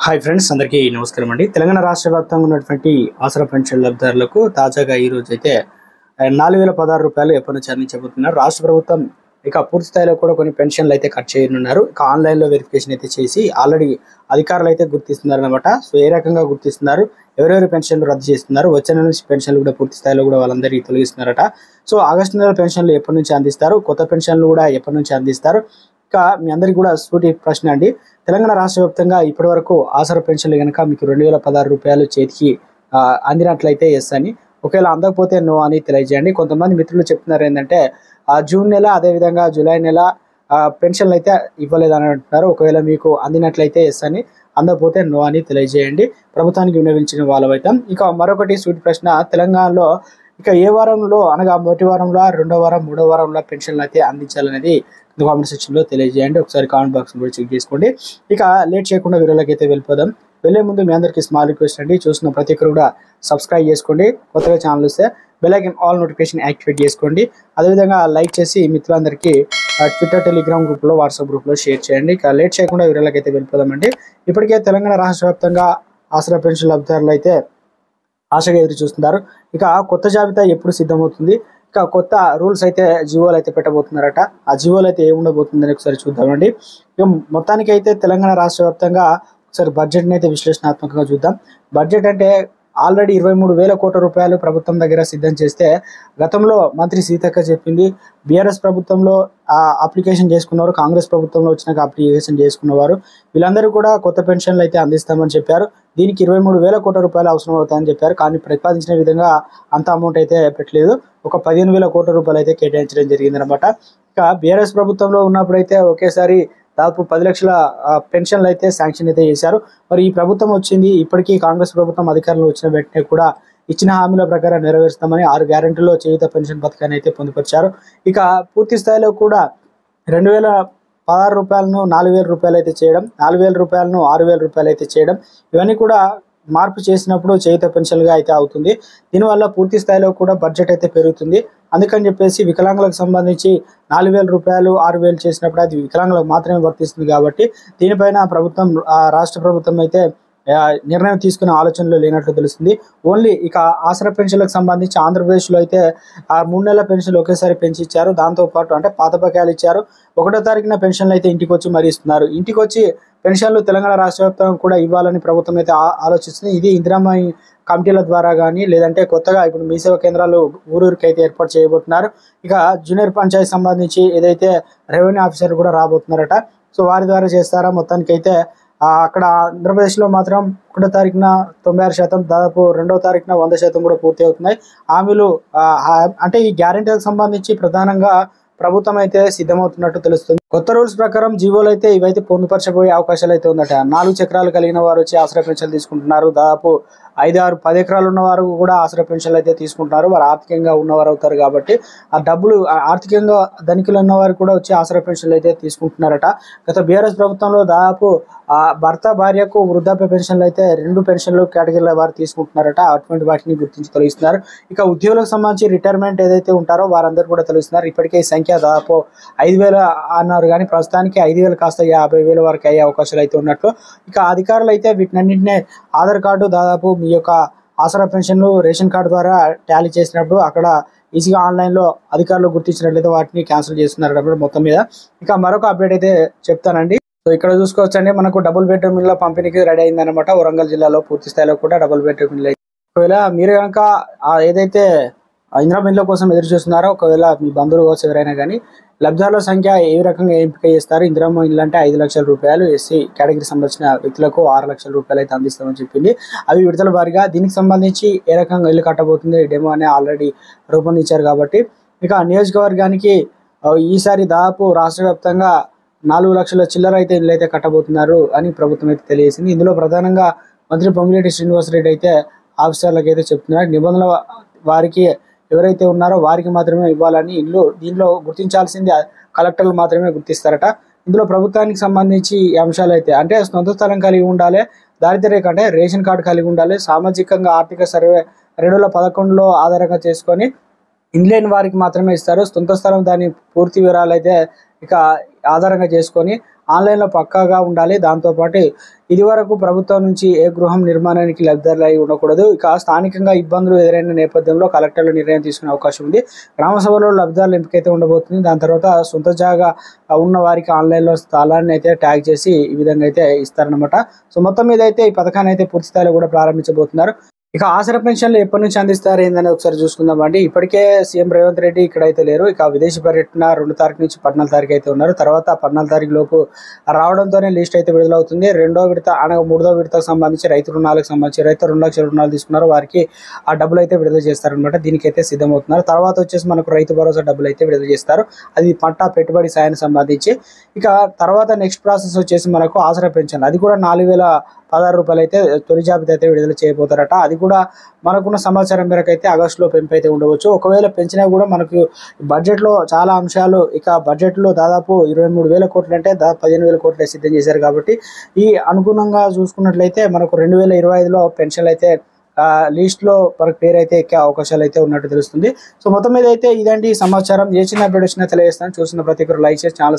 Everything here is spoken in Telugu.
హాయ్ ఫ్రెండ్స్, అందరికీ నమస్కారం అండి. తెలంగాణ రాష్ట్ర వ్యాప్తంగా ఉన్నటువంటి ఆసరా పెన్షన్ లబ్ధిదారులకు తాజాగా ఈ రోజు అయితే 4016 రూపాయలు ఎప్పటి నుంచి అందించబోతున్నారు. రాష్ట్ర ప్రభుత్వం ఇక పూర్తి స్థాయిలో కూడా కొన్ని పెన్షన్లు అయితే కట్ చేయనున్నారు. ఇక ఆన్లైన్లో వెరిఫికేషన్ అయితే చేసి ఆల్రెడీ అధికారులు అయితే గుర్తిస్తున్నారు అనమాట. సో ఏ రకంగా గుర్తిస్తున్నారు, ఎవరెవరి పెన్షన్లు రద్దు చేస్తున్నారు, వచ్చే నెల నుంచి పెన్షన్లు కూడా పూర్తి స్థాయిలో కూడా వాళ్ళందరికీ తొలగిస్తున్నారట. సో ఆగస్టు నెల పెన్షన్లు ఎప్పటి నుంచి అందిస్తారు, కొత్త పెన్షన్లు కూడా ఎప్పటి నుంచి అందిస్తారు. ఇక మీ అందరికీ కూడా సూటి ప్రశ్న అండి. తెలంగాణ రాష్ట్ర వ్యాప్తంగా ఇప్పటి వరకు ఆసరా పెన్షన్లు కనుక మీకు 2016 రూపాయలు చేతికి అందినట్లయితే ఎస్ అని, ఒకవేళ అందకపోతే నో అని తెలియజేయండి. కొంతమంది మిత్రులు చెప్తున్నారు ఏంటంటే జూన్ నెల అదేవిధంగా జూలై నెల పెన్షన్లు అయితే ఇవ్వలేదని అంటున్నారు. ఒకవేళ మీకు అందినట్లయితే ఎస్ అని, అందకపోతే నో అని తెలియజేయండి. ప్రభుత్వానికి విన్నవించిన వాళ్ళమైతాం. ఇక మరొకటి సూటి ప్రశ్న, తెలంగాణలో ఇక ఏ వారంలో అనగా మొదటి వారంలో, రెండో వారం, మూడో వారంలో పెన్షన్లు అయితే అందించాలనేది కామెంట్ సెక్షన్లో తెలియజేయండి. ఒకసారి కామెంట్ బాక్స్ కూడా చెక్ చేసుకోండి. ఇక లేట్ చేయకుండా వీడియోలోకి అయితే వెళ్ళిపోదాం. వెళ్ళే ముందు మీ అందరికీ స్మాల్ రిక్వెస్ట్ అండి, చూసిన ప్రతి ఒక్కరు కూడా సబ్స్క్రైబ్ చేసుకోండి. కొత్తగా ఛానల్ వస్తే bell icon all notification activate చేసుకోండి. అదేవిధంగా లైక్ చేసి మిత్రులందరికీ ట్విట్టర్, టెలిగ్రామ్ గ్రూప్లో, వాట్సాప్ గ్రూప్లో షేర్ చేయండి. ఇక లేట్ చేయకుండా వీడియోలోకి అయితే వెళ్ళిపోదామండి. ఇప్పటికే తెలంగాణ రాష్ట్ర వ్యాప్తంగా ఆసరా పెన్షన్ లబ్ధిదారులు అయితే ఆశగా ఎదురు చూస్తున్నారు. ఇక కొత్త జాబితా ఎప్పుడు సిద్ధమవుతుంది, ఇక కొత్త రూల్స్ అయితే జీవోలు అయితే పెట్టబోతున్నారట. ఆ జీవోలు అయితే ఏముండబోతుందని ఒకసారి చూద్దామండి. ఇక మొత్తానికి అయితే తెలంగాణ రాష్ట్ర వ్యాప్తంగా ఒకసారి బడ్జెట్ని అయితే విశ్లేషణాత్మకంగా చూద్దాం. బడ్జెట్ అంటే ఆల్రెడీ 23,000 కోట్ల రూపాయలు ప్రభుత్వం దగ్గర సిద్ధం చేస్తే, గతంలో మంత్రి సీతక్క చెప్పింది బీఆర్ఎస్ ప్రభుత్వంలో అప్లికేషన్ చేసుకున్నారు, కాంగ్రెస్ ప్రభుత్వంలో వచ్చినాక అప్లికేషన్ చేసుకున్నవారు వీళ్ళందరూ కూడా కొత్త పెన్షన్లు అయితే అందిస్తామని చెప్పారు. దీనికి 23,000 కోట్ల రూపాయలు అవసరం అవుతాయని చెప్పారు. కానీ ప్రతిపాదించిన విధంగా అంత అమౌంట్ అయితే పెట్టలేదు. ఒక 15,000 కోట్ల రూపాయలు అయితే కేటాయించడం జరిగిందనమాట. ఇక బీఆర్ఎస్ ప్రభుత్వంలో ఉన్నప్పుడైతే ఒకేసారి దాదాపు 10 లక్షల పెన్షన్లు అయితే శాంక్షన్ అయితే చేశారు. మరి ఈ ప్రభుత్వం వచ్చింది, ఇప్పటికీ కాంగ్రెస్ ప్రభుత్వం అధికారంలో వచ్చిన వెంటనే కూడా ఇచ్చిన హామీల ప్రకారం నెరవేరుస్తామని 6 గ్యారెంటీలో చేయూత పెన్షన్ పథకాన్ని అయితే పొందుపరిచారు. ఇక పూర్తి స్థాయిలో కూడా 2016 రూపాయలను 4,000 రూపాయలు అయితే చేయడం, 4,000 రూపాయలను 6,000 రూపాయలు అయితే చేయడం, ఇవన్నీ కూడా మార్పు చేసినప్పుడు చేయూత పెన్షన్గా అయితే అవుతుంది. దీనివల్ల పూర్తి స్థాయిలో కూడా బడ్జెట్ అయితే పెరుగుతుంది. అందుకని చెప్పేసి వికలాంగులకు సంబంధించి 4,000 రూపాయలు 6,000 చేసినప్పుడు అది వికలాంగులకు మాత్రమే వర్తిస్తుంది. కాబట్టి దీనిపైన ప్రభుత్వం, రాష్ట్ర ప్రభుత్వం అయితే నిర్ణయం తీసుకునే ఆలోచనలో లేనట్లు తెలుస్తుంది. ఓన్లీ ఇక ఆసరా పెన్షన్లకు సంబంధించి ఆంధ్రప్రదేశ్లో అయితే 3 నెలల పెన్షన్లు ఒకేసారి పెంచి ఇచ్చారు. దాంతోపాటు అంటే పాత బకాయిలు ఇచ్చారు. 1వ తారీఖున పెన్షన్లు అయితే ఇంటికి వచ్చి మరీ ఇస్తున్నారు. ఇంటికి వచ్చి పెన్షన్లు తెలంగాణ రాష్ట్ర వ్యాప్తంగా కూడా ఇవ్వాలని ప్రభుత్వం అయితే ఆలోచిస్తుంది. ఇది ఇందిరమ్మ కమిటీల ద్వారా కానీ, లేదంటే కొత్తగా ఇప్పుడు మీ సేవా కేంద్రాలు ఊరూరికి అయితే ఏర్పాటు చేయబోతున్నారు. ఇక జూనియర్ పంచాయతీ సంబంధించి ఏదైతే రెవెన్యూ ఆఫీసర్ కూడా రాబోతున్నారట. సో వారి ద్వారా చేస్తారా. మొత్తానికి అయితే అక్కడ ఆంధ్రప్రదేశ్లో మాత్రం 1వ తారీఖున 96%, దాదాపు 2వ తారీఖున 100% కూడా పూర్తి అవుతున్నాయి హామీలు. అంటే ఈ గ్యారెంటీలకు సంబంధించి ప్రధానంగా ప్రభుత్వం అయితే సిద్ధమవుతున్నట్టు తెలుస్తుంది. కొత్త రూల్స్ ప్రకారం జీవోలు అయితే ఇవైతే పొందుపరచబోయే అవకాశాలు అయితే ఉందట. 4 చక్రాలు కలిగిన వారు వచ్చి ఆసరా పెన్షన్ తీసుకుంటున్నారు. దాదాపు 5, 6, 10 ఎకరాలు ఉన్న వారు కూడా ఆసరా పెన్షన్లు అయితే తీసుకుంటున్నారు. వారు ఆర్థికంగా ఉన్నవారు అవుతారు కాబట్టి ఆ డబ్బులు ఆర్థికంగా ధనికులు ఉన్నవారు కూడా వచ్చి ఆసరా పెన్షన్లు అయితే తీసుకుంటున్నారట. గత బీఆర్ఎస్ ప్రభుత్వంలో దాదాపు భర్త భార్యకు వృద్ధాప్య పెన్షన్లు అయితే 2 పెన్షన్లు కేటగిరీల వారు తీసుకుంటున్నారట. అటువంటి వాటిని గుర్తించి తొలగిస్తున్నారు. ఇక ఉద్యోగులకు సంబంధించి రిటైర్మెంట్ ఏదైతే ఉంటారో వారందరూ కూడా తొలగిస్తున్నారు. ఇప్పటికే ఈ సంఖ్య దాదాపు 5,000 అన్నారు, కానీ ప్రస్తుతానికి 5,000 కాస్త 50,000 వరకు అయ్యే అవకాశాలు అయితే ఉన్నట్లు. ఇక అధికారులు అయితే వీటినన్నింటినీ ఆధార్ కార్డు, దాదాపు మీ యొక్క ఆసరా పెన్షన్లు రేషన్ కార్డు ద్వారా టాలీ చేసినప్పుడు అక్కడ ఈజీగా ఆన్లైన్లో అధికారులు గుర్తించినట్లయితే వాటిని క్యాన్సిల్ చేస్తున్నారు మొత్తం మీద. ఇక మరొక అప్డేట్ అయితే చెప్తానండి. సో ఇక్కడ చూసుకోవచ్చండి, మనకు డబుల్ బెడ్రూమ్ ఇళ్ళ పంపిణీకి రెడీ అయిందనమాట. వరంగల్ జిల్లాలో పూర్తి స్థాయిలో కూడా డబుల్ బెడ్రూమ్ ఇల్లు. ఒకవేళ మీరు కనుక ఏదైతే ఇందిరమ్మ ఇళ్ళ కోసం ఎదురు చూస్తున్నారో, ఒకవేళ మీ బంధువులు కోసం ఎవరైనా కానీ, లబ్ధిదారుల సంఖ్య ఏ రకంగా ఎంపిక చేస్తారు. ఇందిరమ్మ ఇల్లు అంటే 5 లక్షల రూపాయలు, ఎస్సీ కేటగిరీ సంబంధించిన వ్యక్తులకు 6 లక్షల రూపాయలు అయితే అందిస్తామని చెప్పింది. అవి విడతల వారిగా. దీనికి సంబంధించి ఏ రకంగా ఇల్లు కట్టబోతుంది డెమో అనే ఆల్రెడీ రూపొందించారు. కాబట్టి ఇక నియోజకవర్గానికి ఈసారి దాదాపు రాష్ట్ర వ్యాప్తంగా 4 లక్షల చిల్లర అయితే ఇల్లు అయితే కట్టబోతున్నారు అని ప్రభుత్వం అయితే తెలియజేసింది. ఇందులో ప్రధానంగా మంత్రి పొంగిరెడ్డి శ్రీనివాసరెడ్డి అయితే ఆఫీసర్లకు అయితే చెప్తున్నారు, నిబంధనల వారికి ఎవరైతే ఉన్నారో వారికి మాత్రమే ఇవ్వాలని ఇల్లు. దీనిలో గుర్తించాల్సింది కలెక్టర్లు మాత్రమే గుర్తిస్తారట. ఇందులో ప్రభుత్వానికి సంబంధించి అంశాలు అయితే అంటే సొంత స్థలం కలిగి ఉండాలి, దారిద్ర్యరేఖ అంటే రేషన్ కార్డు కలిగి ఉండాలి, సామాజికంగా ఆర్థిక సర్వే 2011లో ఆధారంగా చేసుకొని ఇంగ్లాండ్ వారికి మాత్రమే ఇస్తారు. సొంత స్థలం దాని పూర్తి వివరాలు అయితే ఇక ఆధారంగా చేసుకొని ఆన్లైన్లో పక్కాగా ఉండాలి. దాంతోపాటు ఇదివరకు ప్రభుత్వం నుంచి ఏ గృహం నిర్మాణానికి లబ్ధిదారులు అయి ఉండకూడదు. ఇక స్థానికంగా ఇబ్బందులు ఎదురైన నేపథ్యంలో కలెక్టర్లు నిర్ణయం తీసుకునే అవకాశం ఉంది. గ్రామ సభలో లబ్ధిదారుల ఎంపికైతే ఉండబోతుంది. దాని తర్వాత సొంత జాగా ఉన్న వారికి ఆన్లైన్లో స్థలాన్ని అయితే ట్యాగ్ చేసి ఈ విధంగా అయితే ఇస్తారనమాట. సో మొత్తం మీద అయితే ఈ పథకాన్ని అయితే పూర్తి స్థాయిలో కూడా ప్రారంభించబోతున్నారు. ఇక ఆసరా పెన్షన్లు ఎప్పటి నుంచి అందిస్తారు ఏందని ఒకసారి చూసుకుందాం అండి. ఇప్పటికే సీఎం రేవంత్ రెడ్డి ఇక్కడైతే లేరు. ఇక విదేశీ పర్యటన 2 తారీఖు నుంచి 14 తారీఖు అయితే ఉన్నారు. తర్వాత 14 తారీఖు లోపు రావడంతోనే లిస్ట్ అయితే విడుదలవుతుంది. మూడో విడతకు సంబంధించి రైతు రుణాలకు సంబంధించి రైతు 2 లక్షల రుణాలు తీసుకున్నారు, వారికి ఆ డబ్బులు అయితే విడుదల చేస్తారనమాట. దీనికైతే సిద్ధమవుతున్నారు. తర్వాత వచ్చేసి మనకు రైతు భరోసా డబ్బులు అయితే విడుదల చేస్తారు. అది పంట పెట్టుబడి సాయానికి సంబంధించి. ఇక తర్వాత నెక్స్ట్ ప్రాసెస్ వచ్చేసి మనకు ఆసరా పెన్షన్, అది కూడా 4016 రూపాయలు అయితే తొలి జాబితా అయితే విడుదల చేయబోతారట. అది కూడా మనకున్న సమాచారం మేరకు అయితే ఆగస్టులో పెంపు అయితే ఉండవచ్చు. ఒకవేళ పెంచినా కూడా మనకు బడ్జెట్లో చాలా అంశాలు, ఇక బడ్జెట్లో దాదాపు 23,000 కోట్లు అంటే 15,000 కోట్లు సిద్ధం చేశారు. కాబట్టి ఈ అనుగుణంగా చూసుకున్నట్లయితే మనకు 2025లో పెన్షన్లు అయితే లిస్ట్లో మనకు పేరు అయితే ఎక్కే అవకాశాలు అయితే ఉన్నట్టు తెలుస్తుంది. సో మొత్తం మీద అయితే ఇదండి సమాచారం. ఏ చిన్న అప్డేట్ వచ్చినా తెలియజేస్తాను. చూసిన ప్రతి ఒక్కరు లైక్ చేసి ఛానల్